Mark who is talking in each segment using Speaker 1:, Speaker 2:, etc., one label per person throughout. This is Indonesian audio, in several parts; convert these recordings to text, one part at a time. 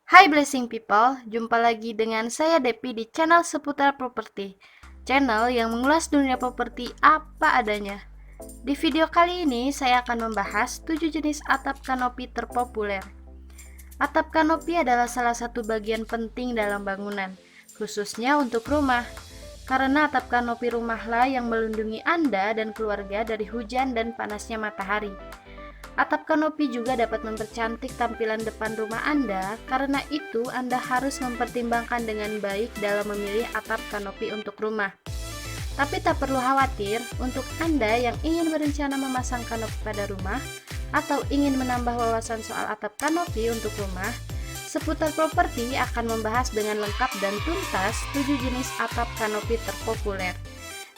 Speaker 1: Hai Blessing People, jumpa lagi dengan saya Depi di channel seputar properti. Channel yang mengulas dunia properti apa adanya. Di video kali ini saya akan membahas 7 jenis atap kanopi terpopuler. Atap kanopi adalah salah satu bagian penting dalam bangunan, khususnya untuk rumah. Karena atap kanopi rumahlah yang melindungi Anda dan keluarga dari hujan dan panasnya matahari. Atap kanopi juga dapat mempercantik tampilan depan rumah Anda, karena itu Anda harus mempertimbangkan dengan baik dalam memilih atap kanopi untuk rumah. Tapi tak perlu khawatir, untuk Anda yang ingin berencana memasang kanopi pada rumah, atau ingin menambah wawasan soal atap kanopi untuk rumah, Seputar Properti akan membahas dengan lengkap dan tuntas 7 jenis atap kanopi terpopuler.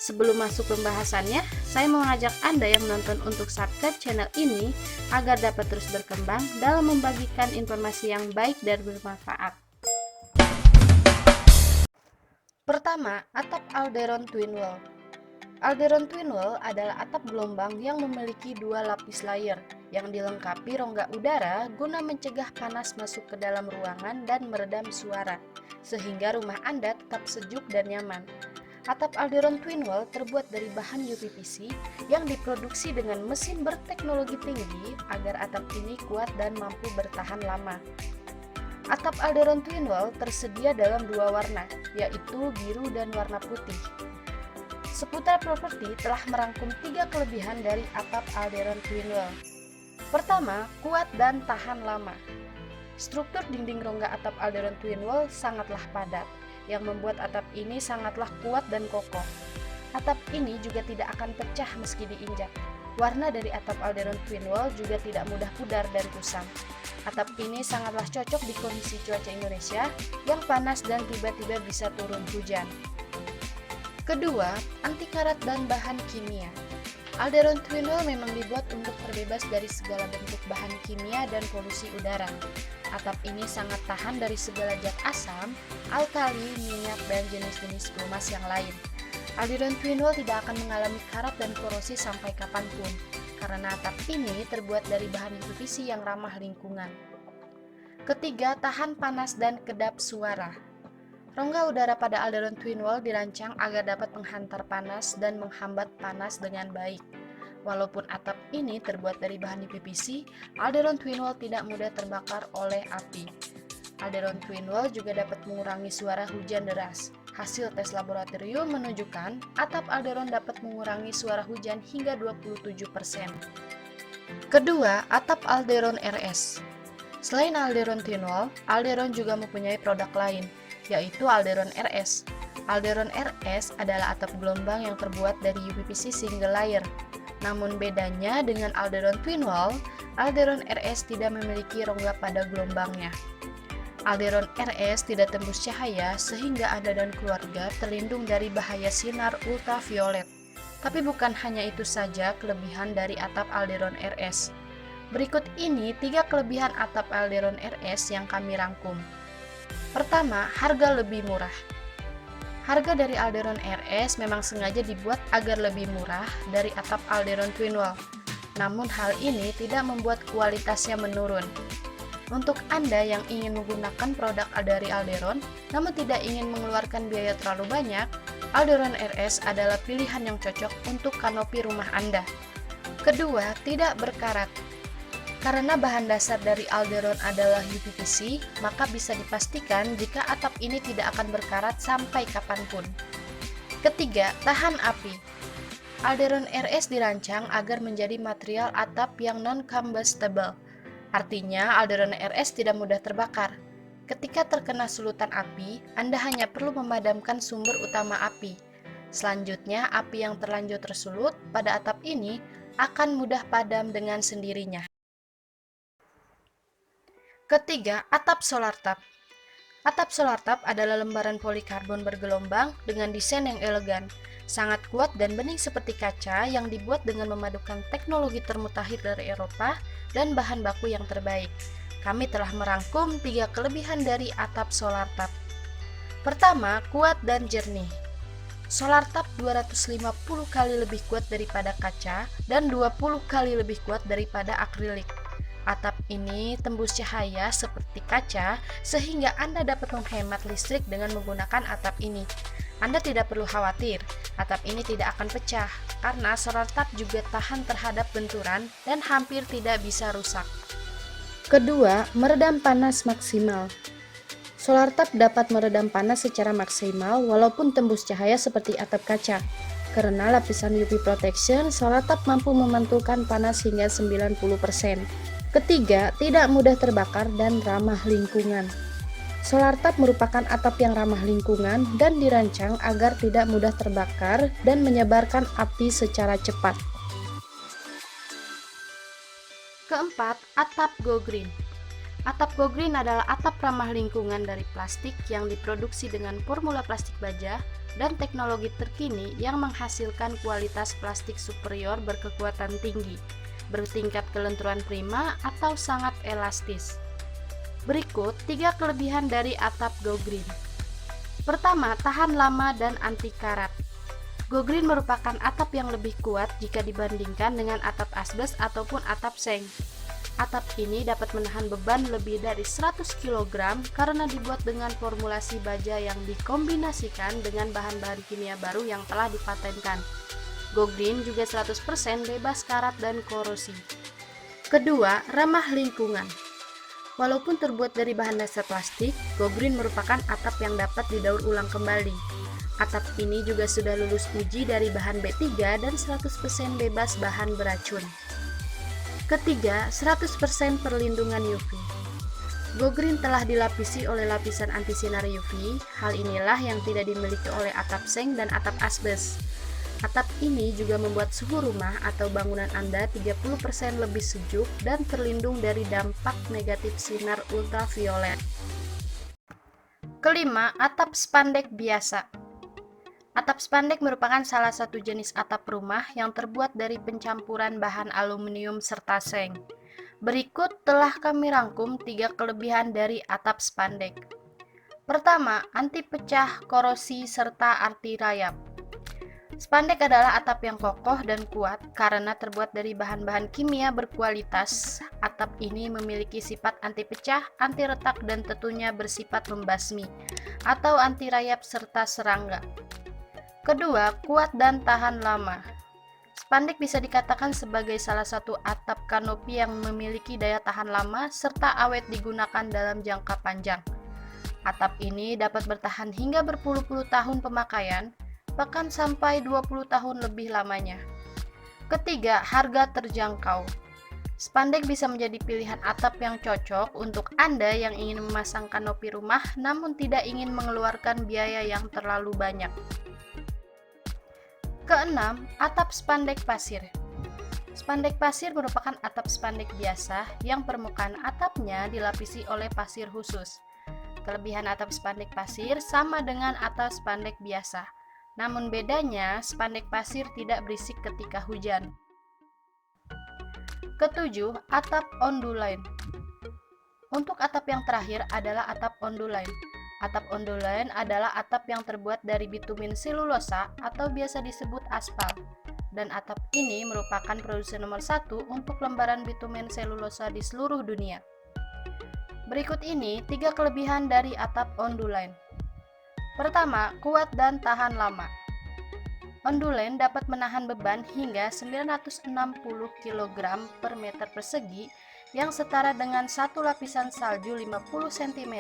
Speaker 1: Sebelum masuk pembahasannya, saya mau mengajak Anda yang menonton untuk subscribe channel ini agar dapat terus berkembang dalam membagikan informasi yang baik dan bermanfaat. Pertama, atap Alderon Twin Wall. Alderon Twin Wall adalah atap gelombang yang memiliki dua lapis layer yang dilengkapi rongga udara guna mencegah panas masuk ke dalam ruangan dan meredam suara, sehingga rumah Anda tetap sejuk dan nyaman. Atap Alderon Twin Wall terbuat dari bahan UPVC yang diproduksi dengan mesin berteknologi tinggi agar atap ini kuat dan mampu bertahan lama. Atap Alderon Twin Wall tersedia dalam dua warna, yaitu biru dan warna putih. Seputar Properti telah merangkum 3 kelebihan dari atap Alderon Twin Wall. Pertama, kuat dan tahan lama. Struktur dinding rongga atap Alderon Twin Wall sangatlah padat, yang membuat atap ini sangatlah kuat dan kokoh. Atap ini juga tidak akan pecah meski diinjak. Warna dari atap Alderon Twin Wall juga tidak mudah pudar dan kusam. Atap ini sangatlah cocok di kondisi cuaca Indonesia yang panas dan tiba-tiba bisa turun hujan. Kedua, anti karat dan bahan kimia. Alderon Twin Wall memang dibuat untuk terbebas dari segala bentuk bahan kimia dan polusi udara. Atap ini sangat tahan dari segala zat asam, alkali, minyak, dan jenis-jenis pelumas yang lain. Alderon Twin Wall tidak akan mengalami karat dan korosi sampai kapanpun, karena atap ini terbuat dari bahan UPVC yang ramah lingkungan. Ketiga, tahan panas dan kedap suara. Rongga udara pada Alderon Twin Wall dirancang agar dapat menghantar panas dan menghambat panas dengan baik. Walaupun atap ini terbuat dari bahan UPVC, Alderon Twin Wall tidak mudah terbakar oleh api. Alderon Twin Wall juga dapat mengurangi suara hujan deras. Hasil tes laboratorium menunjukkan atap Alderon dapat mengurangi suara hujan hingga 27%. Kedua, atap Alderon RS. Selain Alderon Twin Wall, Alderon juga mempunyai produk lain, yaitu Alderon RS. Alderon RS adalah atap gelombang yang terbuat dari UPVC single layer. Namun bedanya dengan Alderon Twin Wall, Alderon RS tidak memiliki rongga pada gelombangnya. Alderon RS tidak tembus cahaya sehingga Anda dan keluarga terlindung dari bahaya sinar ultraviolet. Tapi bukan hanya itu saja kelebihan dari atap Alderon RS. Berikut ini 3 kelebihan atap Alderon RS yang kami rangkum. Pertama, harga lebih murah. Harga dari Alderon RS memang sengaja dibuat agar lebih murah dari atap Alderon Twin Wall. Namun hal ini tidak membuat kualitasnya menurun. Untuk Anda yang ingin menggunakan produk dari Alderon, namun tidak ingin mengeluarkan biaya terlalu banyak, Alderon RS adalah pilihan yang cocok untuk kanopi rumah Anda. Kedua, tidak berkarat. Karena bahan dasar dari Alderon adalah UPVC, maka bisa dipastikan jika atap ini tidak akan berkarat sampai kapanpun. Ketiga, tahan api. Alderon RS dirancang agar menjadi material atap yang non-combustible. Artinya, Alderon RS tidak mudah terbakar. Ketika terkena sulutan api, Anda hanya perlu memadamkan sumber utama api. Selanjutnya, api yang terlanjur tersulut pada atap ini akan mudah padam dengan sendirinya. Ketiga, atap solar tap. Atap solar tap adalah lembaran polikarbon bergelombang dengan desain yang elegan, sangat kuat dan bening seperti kaca yang dibuat dengan memadukan teknologi termutakhir dari Eropa dan bahan baku yang terbaik. Kami telah merangkum 3 kelebihan dari atap solar tap. Pertama, kuat dan jernih. Solar tap 250 kali lebih kuat daripada kaca dan 20 kali lebih kuat daripada akrilik. Atap ini tembus cahaya seperti kaca sehingga Anda dapat menghemat listrik dengan menggunakan atap ini. Anda tidak perlu khawatir, atap ini tidak akan pecah karena solar tap juga tahan terhadap benturan dan hampir tidak bisa rusak. Kedua, meredam panas maksimal. Solar tap dapat meredam panas secara maksimal walaupun tembus cahaya seperti atap kaca. Karena lapisan UV protection, solar tap mampu memantulkan panas hingga 90%. Ketiga, tidak mudah terbakar dan ramah lingkungan. Solar tap merupakan atap yang ramah lingkungan dan dirancang agar tidak mudah terbakar dan menyebarkan api secara cepat. Keempat, atap Go Green. Atap Go Green adalah atap ramah lingkungan dari plastik yang diproduksi dengan formula plastik baja dan teknologi terkini yang menghasilkan kualitas plastik superior berkekuatan tinggi, bertingkat kelenturan prima atau sangat elastis. Berikut 3 kelebihan dari atap Go Green. Pertama, tahan lama dan anti karat. Go Green merupakan atap yang lebih kuat jika dibandingkan dengan atap asbes ataupun atap seng. Atap ini dapat menahan beban lebih dari 100 kg karena dibuat dengan formulasi baja yang dikombinasikan dengan bahan-bahan kimia baru yang telah dipatenkan. Go Green juga 100% bebas karat dan korosi. Kedua, ramah lingkungan. Walaupun terbuat dari bahan dasar plastik, Go Green merupakan atap yang dapat didaur ulang kembali. Atap ini juga sudah lulus uji dari bahan B3 dan 100% bebas bahan beracun. Ketiga, 100% perlindungan UV. Go Green telah dilapisi oleh lapisan anti sinar UV. Hal inilah yang tidak dimiliki oleh atap seng dan atap asbes. Atap ini juga membuat suhu rumah atau bangunan Anda 30% lebih sejuk dan terlindung dari dampak negatif sinar ultraviolet. Kelima, atap spandek biasa. Atap spandek merupakan salah satu jenis atap rumah yang terbuat dari pencampuran bahan aluminium serta seng. Berikut telah kami rangkum 3 kelebihan dari atap spandek. Pertama, anti pecah, korosi, serta anti rayap. Spandek adalah atap yang kokoh dan kuat karena terbuat dari bahan-bahan kimia berkualitas. Atap ini memiliki sifat anti pecah, anti retak, dan tentunya bersifat membasmi atau anti rayap serta serangga. Kedua, kuat dan tahan lama. Spandek bisa dikatakan sebagai salah satu atap kanopi yang memiliki daya tahan lama serta awet digunakan dalam jangka panjang. Atap ini dapat bertahan hingga berpuluh-puluh tahun pemakaian, bahkan sampai 20 tahun lebih lamanya. Ketiga, harga terjangkau. Spandek bisa menjadi pilihan atap yang cocok untuk Anda yang ingin memasang kanopi rumah namun tidak ingin mengeluarkan biaya yang terlalu banyak. Keenam, atap spandek pasir. Spandek pasir merupakan atap spandek biasa yang permukaan atapnya dilapisi oleh pasir khusus. Kelebihan atap spandek pasir sama dengan atap spandek biasa. Namun bedanya, spandek pasir tidak berisik ketika hujan. Ketujuh, atap ondulen. Untuk atap yang terakhir adalah atap ondulen. Atap ondulen adalah atap yang terbuat dari bitumen selulosa atau biasa disebut aspal. Dan atap ini merupakan produsen nomor 1 untuk lembaran bitumen selulosa di seluruh dunia. Berikut ini 3 kelebihan dari atap ondulen. Pertama, kuat dan tahan lama. Ondulen dapat menahan beban hingga 960 kg per meter persegi yang setara dengan satu lapisan salju 50 cm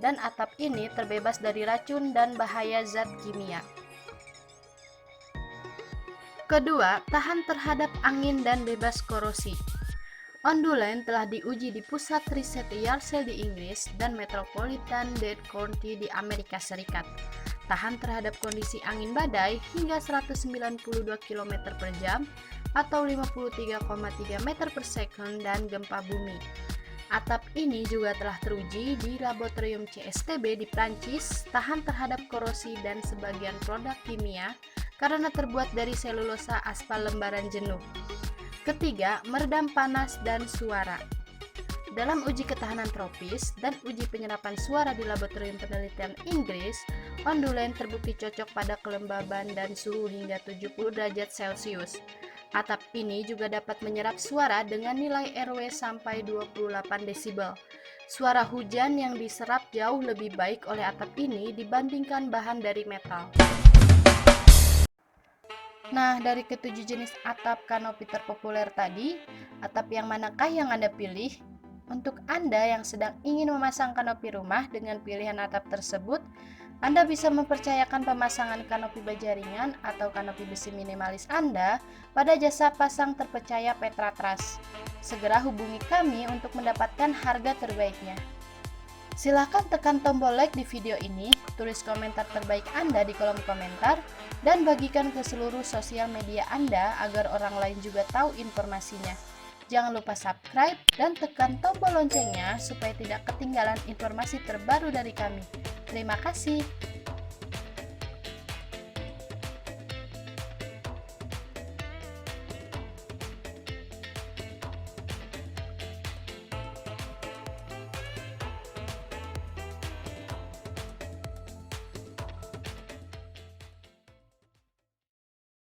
Speaker 1: dan atap ini terbebas dari racun dan bahaya zat kimia. Kedua, tahan terhadap angin dan bebas korosi. Ondulen telah diuji di Pusat Riset Yarsel di Inggris dan Metropolitan Dade County di Amerika Serikat. Tahan terhadap kondisi angin badai hingga 192 km per jam atau 53,3 meter per second dan gempa bumi. Atap ini juga telah teruji di laboratorium CSTB di Prancis, tahan terhadap korosi dan sebagian produk kimia karena terbuat dari selulosa aspal lembaran jenuh. Ketiga, meredam panas dan suara. Dalam uji ketahanan tropis dan uji penyerapan suara di laboratorium penelitian Inggris, ondulen terbukti cocok pada kelembaban dan suhu hingga 70 derajat Celcius. Atap ini juga dapat menyerap suara dengan nilai RW sampai 28 desibel. Suara hujan yang diserap jauh lebih baik oleh atap ini dibandingkan bahan dari metal. Nah, dari ketujuh jenis atap kanopi terpopuler tadi, atap yang manakah yang Anda pilih? Untuk Anda yang sedang ingin memasang kanopi rumah dengan pilihan atap tersebut, Anda bisa mempercayakan pemasangan kanopi baja ringan atau kanopi besi minimalis Anda pada jasa pasang terpercaya Petra Trust. Segera hubungi kami untuk mendapatkan harga terbaiknya. Silahkan tekan tombol like di video ini, tulis komentar terbaik Anda di kolom komentar, dan bagikan ke seluruh sosial media Anda agar orang lain juga tahu informasinya. Jangan lupa subscribe dan tekan tombol loncengnya supaya tidak ketinggalan informasi terbaru dari kami. Terima kasih.